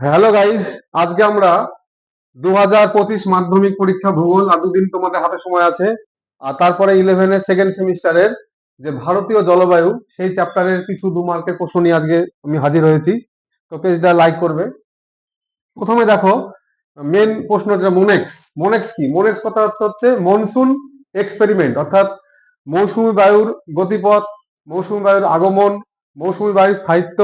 Hello guys, আজকে আমরা 2025 মাধ্যমিক পরীক্ষা ভূগোল আর দুদিন তোমাদের হাতে সময় আছে। আর তারপরে 11-এর সেকেন্ড সেমিস্টারের যে ভারতীয় জলবায়ু সেই চ্যাপ্টারের কিছু 2 মার্কের প্রশ্ন নিয়ে আজকে আমি হাজির হয়েছি। তো পেজটা লাইক করবে। প্রথমে দেখো, মেন প্রশ্ন যেটা মোনেক্স। মোনেক্স কি? মোনেক্স কথা অর্থ হচ্ছে মনসুন এক্সপেরিমেন্ট, অর্থাৎ মৌসুমী বায়ুর গতিপথ, মৌসুমী বায়ুর আগমন, মৌসুমী বায়ুর স্থায়িত্ব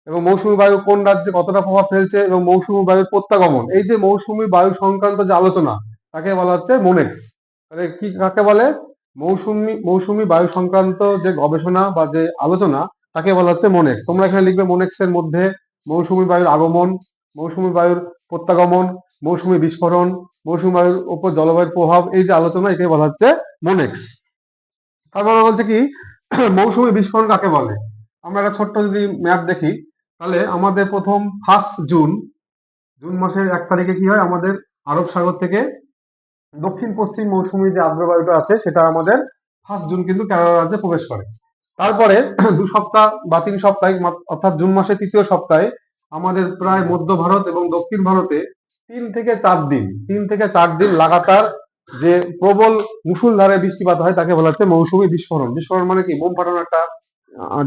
এবং মৌসুমী বায়ু কোন রাজ্যে কতটা প্রভাব ফেলছে এবং মৌসুমী বায়ুর প্রত্যাগমন, এই যে মৌসুমী বায়ু সংক্রান্ত যে আলোচনা তাকে বলা হচ্ছে মোনেক্স। তাহলে কি কাকে বলে? মৌসুমী বায়ু সংক্রান্ত যে গবেষণা বা যে আলোচনা তাকে বলা হচ্ছে মোনেক্স। তোমরা এখানে লিখবে মোনেক্স এর মধ্যে মৌসুমী বায়ুর আগমন, মৌসুমী বায়ুর প্রত্যাগমন, মৌসুমী বিস্ফোরণ, মৌসুমী বায়ুর উপর জলবায়ুর প্রভাব, এই যে আলোচনা একে বলা হচ্ছে মোনেক্স। তারপরে বলছে কি মৌসুমী বিস্ফোরণ কাকে বলে? আমরা একটা ছোট্ট যদি ম্যাপ দেখি, তাহলে আমাদের প্রথম 1 জুন, জুন মাসের 1 তারিখে কি হয়, আমাদের আরব সাগর থেকে দক্ষিণ পশ্চিম মৌসুমী যে আর্দ্রবায়ুটা আছে সেটা আমাদের 1 জুন কিন্তু কেরালা রাজ্যে প্রবেশ করে। তারপরে 2 সপ্তাহ বা 3 সপ্তাহ, অর্থাৎ জুন মাসের তৃতীয় সপ্তাহে আমাদের প্রায় মধ্য ভারত এবং দক্ষিণ ভারতে 3 থেকে 4 দিন লাগাতার যে প্রবল মুষলধারে বৃষ্টিপাত হয় তাকে বলা হচ্ছে মৌসুমী বিস্ফোরণ। বিস্ফোরণ মানে কি? বোম ফাটানো একটা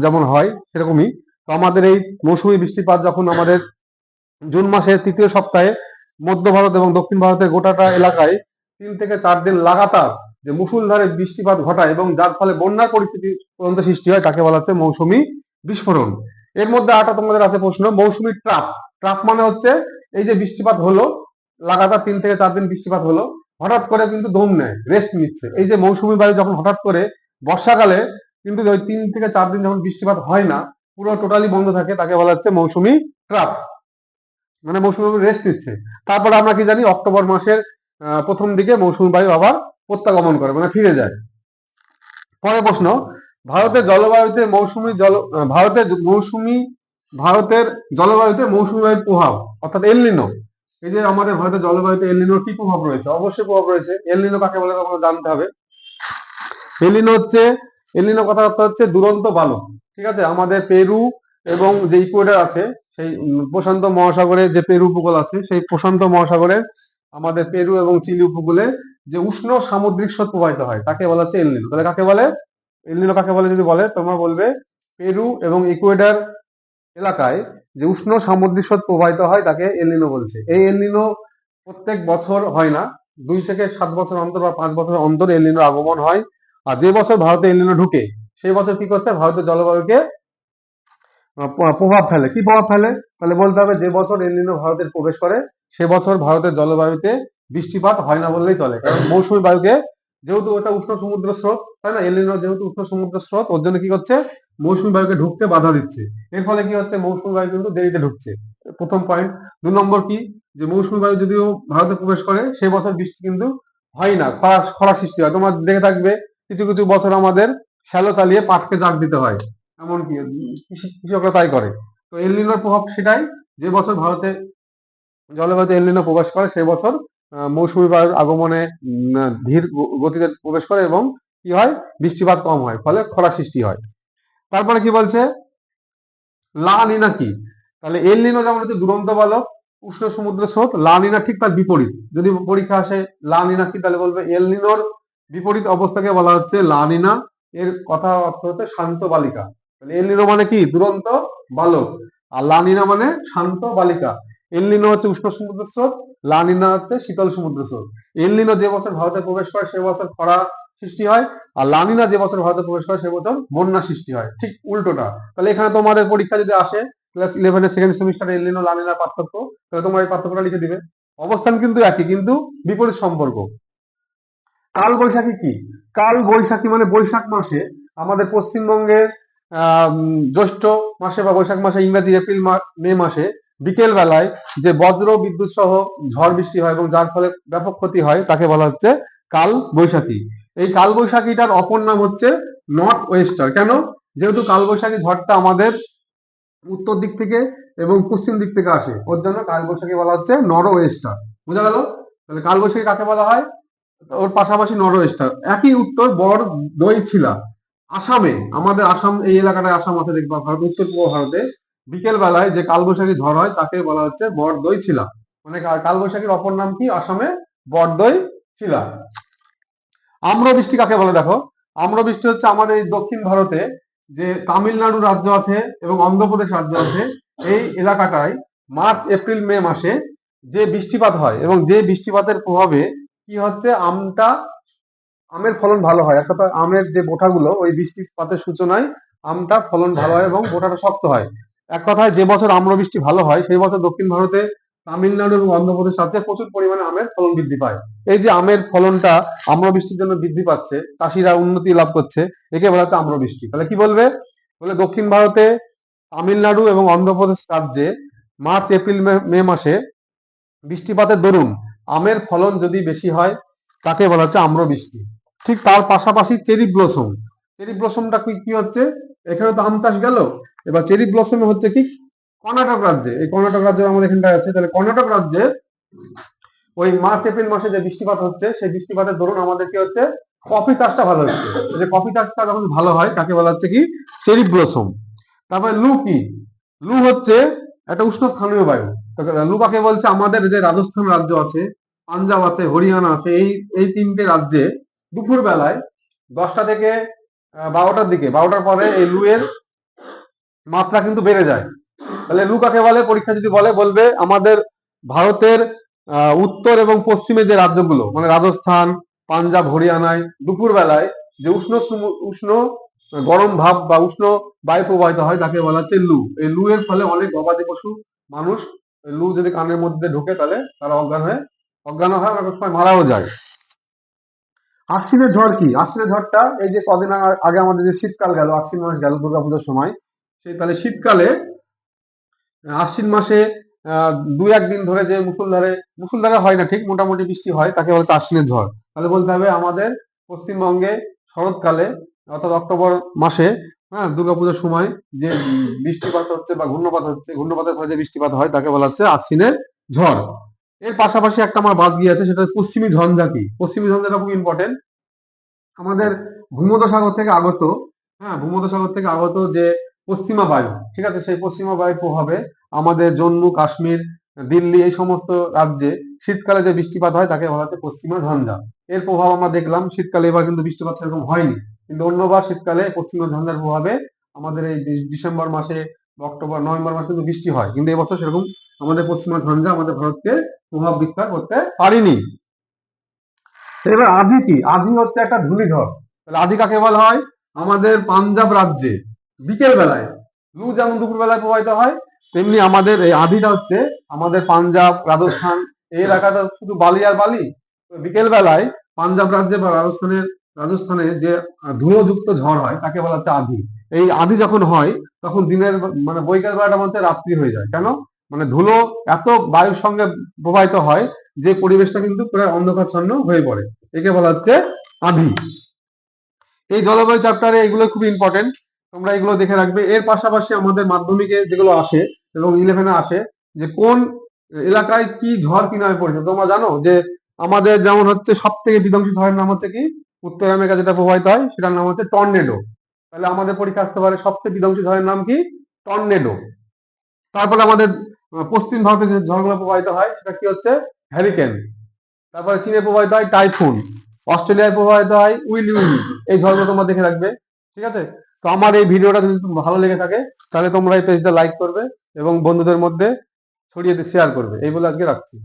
যেমন হয় সেরকমই। তো আমাদের এই মৌসুমী বৃষ্টিপাত যখন আমাদের জুন মাসের তৃতীয় সপ্তাহে মধ্য ভারত এবং দক্ষিণ ভারতের গোটাটা এলাকায় 3 থেকে 4 দিন লাগাতার যে মুষলধারে বৃষ্টিপাত ঘটায় এবং যার ফলে বন্যার পরিস্থিতি পর্যন্ত সৃষ্টি হয় তাকে বলা হচ্ছে মৌসুমী বিস্ফোরণ। এর মধ্যে আটা তোমাদের আছে প্রশ্ন, মৌসুমী ট্রাপ। ট্রাপ মানে হচ্ছে এই যে বৃষ্টিপাত হলো, লাগাতার 3 থেকে 4 দিন বৃষ্টিপাত হলো, হঠাৎ করে কিন্তু দম নেয়, রেস্ট নিচ্ছে। এই যে মৌসুমী বায়ু যখন হঠাৎ করে বর্ষাকালে কিন্তু ওই 3 থেকে 4 দিন যখন বৃষ্টিপাত হয় না, পুরো টোটালি বন্ধ থাকে, তাকে বলা হচ্ছে মৌসুমী ট্রাপ, মানে মৌসুমী বায়ু রেস্ট নিচ্ছে। তারপরে আমরা কি জানি, অক্টোবর মাসের প্রথম দিকে মৌসুমী বায়ু আবার প্রত্যাগমন করে, মানে ফিরে যায়। পরের প্রশ্ন, ভারতের জলবায়ুতে মৌসুমী জল ভারতের মৌসুমী ভারতের জলবায়ুতে মৌসুমী বায়ুর প্রভাব, অর্থাৎ এলনিনো। এই যে আমাদের ভারতের জলবায়ুতে এলনিনোর কি প্রভাব রয়েছে? অবশ্যই প্রভাব রয়েছে। এলনিনো কাকে বলে তোমাকে জানতে হবে। এলিনো হচ্ছে, এলিনো কথা অর্থ হচ্ছে দুরন্ত বালক। ঠিক আছে, আমাদের পেরু এবং যে ইকুয়েডর আছে সেই প্রশান্ত মহাসাগরে, যে পেরু উপকূল আছে সেই প্রশান্ত মহাসাগরে আমাদের পেরু এবং চিলি উপকূলে যে উষ্ণ সামুদ্রিক স্রোত প্রবাহিত হয় তাকে বলা হচ্ছে এলনিনো। তাহলে কাকে বলে? এলনিনো কাকে বলে যদি বলে, তোমরা বলবে পেরু এবং ইকুয়েডর এলাকায় যে উষ্ণ সামুদ্রিক স্রোত প্রবাহিত হয় তাকে এলনিনো বলছে। এই এলনিনো প্রত্যেক বছর হয় না, 2 থেকে 7 বছর অন্তর বা 5 বছর অন্তর এলনিনোর আগমন হয়। আর যে বছর ভারতে এলনিনো ঢুকে সেই বছর কি করছে, ভারতের জলবায়ুকে প্রভাব ফেলে। কি প্রভাব ফেলে? তাহলে বলতে হবে যে বছর এলনিনো ভারতের প্রবেশ করে সে বছর ভারতের জলবায়ুতে বৃষ্টিপাত হয় না বললেই চলে, কারণ মৌসুমী বায়ুকে, যেহেতু ওটা উষ্ণ সমুদ্র স্রোত, তাই না, এলনিনো যেহেতু উষ্ণ সমুদ্র স্রোত, ওর জন্য কি করছে, মৌসুমী বায়ুকে ঢুকতে বাধা দিচ্ছে। এর ফলে কি হচ্ছে, মৌসুমী বায়ু কিন্তু দেরিতে ঢুকছে। প্রথম পয়েন্ট। 2 নম্বর কি, যে মৌসুমী বায়ু যদিও ভারতে প্রবেশ করে সে বছর বৃষ্টি কিন্তু হয় না, খরা খরা সৃষ্টি হয়। তোমার দেখে থাকবে কিছু কিছু বছর আমাদের শ্যালো চালিয়ে পাটকে জাগ দিতে হয়, এমনকি কৃষকরা তাই করে। তো এলনিনোর প্রভাব সেটাই, যে বছর ভারতে জলবায়ুতে এলনিনো প্রবেশ করে সেই বছর মৌসুমী বায়ুর আগমনে ধীর গতিতে প্রবেশ করে এবং কি হয়, বৃষ্টিপাত কম হয়, ফলে খরা সৃষ্টি হয়। তারপরে কি বলছে, লা নিনা কি? তাহলে এল নিনো যেমন হচ্ছে দুরন্ত বালক, উষ্ণ সমুদ্র স্রোত, লা নিনা ঠিক তার বিপরীত। যদি পরীক্ষা আসে লা নিনা কি, তাহলে বলবে এল নিনোর বিপরীত অবস্থাকে বলা হচ্ছে লা নিনা। এর কথা অর্থ হচ্ছে শান্ত বালিকা। তাহলে এল নিনো মানে কি? দুরন্ত বালক। আর লা নিনা মানে শান্ত বালিকা। এল নিনো হচ্ছে উষ্ণ সমুদ্র স্রোত, লা নিনা হচ্ছে শীতল সমুদ্র স্রোত। এল নিনো যে বছর ভারতে প্রবেশ করে সে বছর খরা সৃষ্টি হয়, আর লা নিনা যে বছর ভারতে প্রবেশ করে সে বছর বন্যা সৃষ্টি হয়, ঠিক উল্টোটা। তাহলে এখানে তোমাদের পরীক্ষা যদি আসে ক্লাস 11-এর সেকেন্ড সেমিস্টারে এলিনো লানিনার পার্থক্য, তাহলে তোমার এই পার্থক্যটা লিখে দিবে। অবস্থান কিন্তু একই, কিন্তু বিপরীত সম্পর্ক। কাল বৈশাখী কি? কাল বৈশাখী মানে বৈশাখ মাসে আমাদের পশ্চিমবঙ্গের জ্যৈষ্ঠ মাসে বা বৈশাখ মাসে, ইংরেজি এপ্রিল মে মাসে বিকেল বেলায় যে বজ্র বিদ্যুৎ সহ ঝড় বৃষ্টি হয় এবং যার ফলে ব্যাপক ক্ষতি হয় তাকে বলা হচ্ছে কাল বৈশাখী। এই কাল বৈশাখীটার অপর নাম হচ্ছে নর্থ ওয়েস্টার। কেন? যেহেতু কাল বৈশাখী ঝড়টা আমাদের উত্তর দিক থেকে এবং পশ্চিম দিক থেকে আসে, ওর জন্য কালবৈশাখী বলা হচ্ছে নরথ ওয়েস্টার। বোঝা গেল? তাহলে কালবৈশাখী কাকে বলা হয়? ওর পাশাপাশি নরথ ওয়েস্টার। একই উত্তর বর দই ছিলা। আসামে, আমাদের আসাম এই এলাকাটায় আসাম আছে দেখবা, ভারত উত্তর পূর্ব ভারতে বিকেল বেলায় যে কালবৈশাখী ঝড় হয় তাকে বলা হচ্ছে বরদই ছিলা। মানে কালবৈশাখীর অপর নাম কি আসামে? বরদই ছিলা। আম্রবৃষ্টি কাকে বলে দেখো। আম্রবৃষ্টি হচ্ছে আমাদের এই দক্ষিণ ভারতে যে তামিলনাড়ু রাজ্য আছে এবং অন্ধ্রপ্রদেশ রাজ্য আছে, এই এলাকাটায় মার্চ এপ্রিল মে মাসে যে বৃষ্টিপাত হয় এবং যে বৃষ্টিপাতের প্রভাবে কি হচ্ছে আমের ফলন ভালো হয়। অর্থাৎ আমের যে বোটাগুলো ওই বৃষ্টিপাতের সূচনায় আমটা ফলন ভালো হয় এবং বোটাটা শক্ত হয়। এক কথায় যে বছর আম্রবৃষ্টি ভালো হয় সেই বছর দক্ষিণ ভারতে তামিলনাড়ু এবং অন্ধ্রপ্রদেশ রাজ্যে প্রচুর পরিমাণে আমের ফলন বৃদ্ধি পায়। এই যে আমের ফলনটা আম্রবৃষ্টির জন্য বৃদ্ধি পাচ্ছে, চাষিরা উন্নতি লাভ করছে, একে বলা হচ্ছে আম্রবৃষ্টি। তাহলে কি বলবে? বলে দক্ষিণ ভারতে তামিলনাড়ু এবং অন্ধ্রপ্রদেশ রাজ্যে মার্চ এপ্রিল মে মাসে বৃষ্টিপাতের দরুন আমের ফলন যদি বেশি হয় তাকে বলা হচ্ছে আম্রবৃষ্টি। ঠিক তার পাশাপাশি চেরি ব্লসম। চেরি ব্লসমটা কি হচ্ছে? এখানে তো আম চাষ গেল, এবার চেরি ব্লসমে হচ্ছে কি কর্ণাটক রাজ্যে, এই কর্ণাটক রাজ্যে আমাদের এখানটায় আছে, তাহলে কর্ণাটক রাজ্যে ওই মার্চ এপ্রিল মাসে যে বৃষ্টিপাত হচ্ছে সেই বৃষ্টিপাতের দরুন আমাদের কি হচ্ছে কফি চাষটা ভালো হচ্ছে। যে কফি চাষটা যখন ভালো হয় তাকে বলা হচ্ছে কি চেরি ব্লসম। তারপরে লু কি? লু হচ্ছে একটা উষ্ণস্থানীয় বায়ু। লু কাকে বলছে? আমাদের যে রাজস্থান রাজ্য আছে, পাঞ্জাব আছে, হরিয়ানা আছে, এই তিনটে রাজ্যে দুপুর বেলায় 10টা থেকে 12টার দিকে, 12টার পরে এই লু এর মাত্রা কিন্তু বেড়ে যায়। তাহলে লু কাকে বলে? পরীক্ষা যদি বলবে আমাদের ভারতের উত্তর এবং পশ্চিমে যে রাজ্যগুলো মানে রাজস্থান, পাঞ্জাব, হরিয়ানায় দুপুর বেলায় যে উষ্ণ গরম ভাব বা উষ্ণ বায়ু প্রবাহিত হয় তাকে বলা হচ্ছে লু। এই লু এর ফলে অনেক গবাদি পশু মানুষ, লু যদি কানের মধ্যে ঢোকে তাহলে তারা অজ্ঞান হয়, অনেক সময় মারাও যায়। আশ্বিনের ঝড় কি? আশ্বিনের ঝড়টা এই যে কদিন আগে আমাদের যে শীতকাল গেল, আশ্বিন মাস গেল দুর্গাপূজার সময়, সেই তাহলে শীতকালে আশ্বিন মাসে দুই একদিন ধরে যে মুষলধারে হয় না ঠিক, মোটামুটি বৃষ্টি হয় তাকে বলছে আশ্বিনের ঝড়। তাহলে বলতে হবে আমাদের পশ্চিমবঙ্গে শরৎকালে অর্থাৎ অক্টোবর মাসে, হ্যাঁ, দুর্গাপূজার সময় যে বৃষ্টিপাত হচ্ছে বা ঘূর্ণপাতের ফলে যে বৃষ্টিপাত হয় তাকে বলা হচ্ছে আশ্বিনের ঝড়। এর পাশাপাশি একটা আমার বাদ গিয়ে আছে, সেটা পশ্চিমী ঝঞ্ঝা কি? পশ্চিমী ঝঞ্ঝাটা খুব ইম্পর্টেন্ট। আমাদের ভূমধ্যসাগর থেকে আগত, হ্যাঁ, ভূমধ্যসাগর থেকে আগত যে পশ্চিমা বায়ু, ঠিক আছে, সেই পশ্চিমা বায়ুর প্রভাবে আমাদের জম্মু কাশ্মীর, দিল্লি এই সমস্ত রাজ্যে শীতকালে যে বৃষ্টিপাত হয় তাকে বলা হচ্ছে পশ্চিমা ঝঞ্ঝা। এর প্রভাব আমরা দেখলাম শীতকালে এবার কিন্তু বৃষ্টিপাত সেরকম হয়নি, কিন্তু অন্যবার শীতকালে পশ্চিমা ঝঞ্ঝার প্রভাবে আমাদের এই ডিসেম্বর মাসে অক্টোবর নভেম্বর মাসে কিন্তু বৃষ্টি হয়, কিন্তু এবছর সেরকম আমাদের পশ্চিমা ঝঞ্ঝা আমাদের ভারতকে প্রভাব বিস্তার করতে পারেনি। এবার আধি কি? আধি হচ্ছে একটা ঘূর্ণিঝড়। তাহলে আধি কাকে বলা হয়? আমাদের পাঞ্জাব রাজ্যে বিকেল বেলায় লু যেমন দুপুর বেলায় প্রবাহিত হয়, তেমনি আমাদের এই আধিটা হচ্ছে আমাদের পাঞ্জাব, রাজস্থান এই এলাকাটা শুধু বালি আর বালি। বিকেল বেলায় পাঞ্জাব রাজ্যে বা রাজস্থানে যে ধুলোযুক্ত ঝড় হয় তাকে বলা হচ্ছে আধি। এই আধি যখন হয় তখন দিনের মানে বৈকাল বেলাটার মধ্যে রাত্রি হয়ে যায়। কেন? মানে ধুলো এত বায়ুর সঙ্গে প্রবাহিত হয় যে পরিবেশটা কিন্তু প্রায় অন্ধকারচ্ছন্ন হয়ে পড়ে, একে বলা হচ্ছে আঁধি। এই জলবায়ু চ্যাপ্টারে এগুলো খুব ইম্পর্টেন্ট, তোমরা এগুলো দেখে রাখবে। এর পাশাপাশি আমাদের মাধ্যমিকে যেগুলো আসে এবং ইলেভেনে আসে যে কোন এলাকায় কি ঝড় কি নামে পরিচিত, তোমরা জানো যে আমাদের যেমন হচ্ছে সব থেকে বিধ্বংসী ঝড়ের নাম হচ্ছে কি? উত্তর আমেরিকা যেটা প্রবাহিত হয় সেটার নাম হচ্ছে টর্নেডো। তাহলে আমাদের পরীক্ষা আসতে পারে সবচেয়ে বিধ্বংসী ঝড়ের নাম কি? টর্নেডো। তারপরে আমাদের পশ্চিম ভারতে যে ঝড়গুলো প্রবাহিত হয় সেটা কি হচ্ছে? হ্যারিকেন। তারপরে চীনে প্রবাহিত হয় টাইফুন, অস্ট্রেলিয়ায় প্রবাহিত হয় উইলি উইলি। এই ঝড়গুলো তোমরা দেখে রাখবে, ঠিক আছে? তো আমার এই ভিডিওটা যদি ভালো লেগে থাকে তাহলে তোমরা এই পেজটা লাইক করবে এবং বন্ধুদের মধ্যে ছড়িয়ে শেয়ার করবে। এই বলে আজকে রাখছি।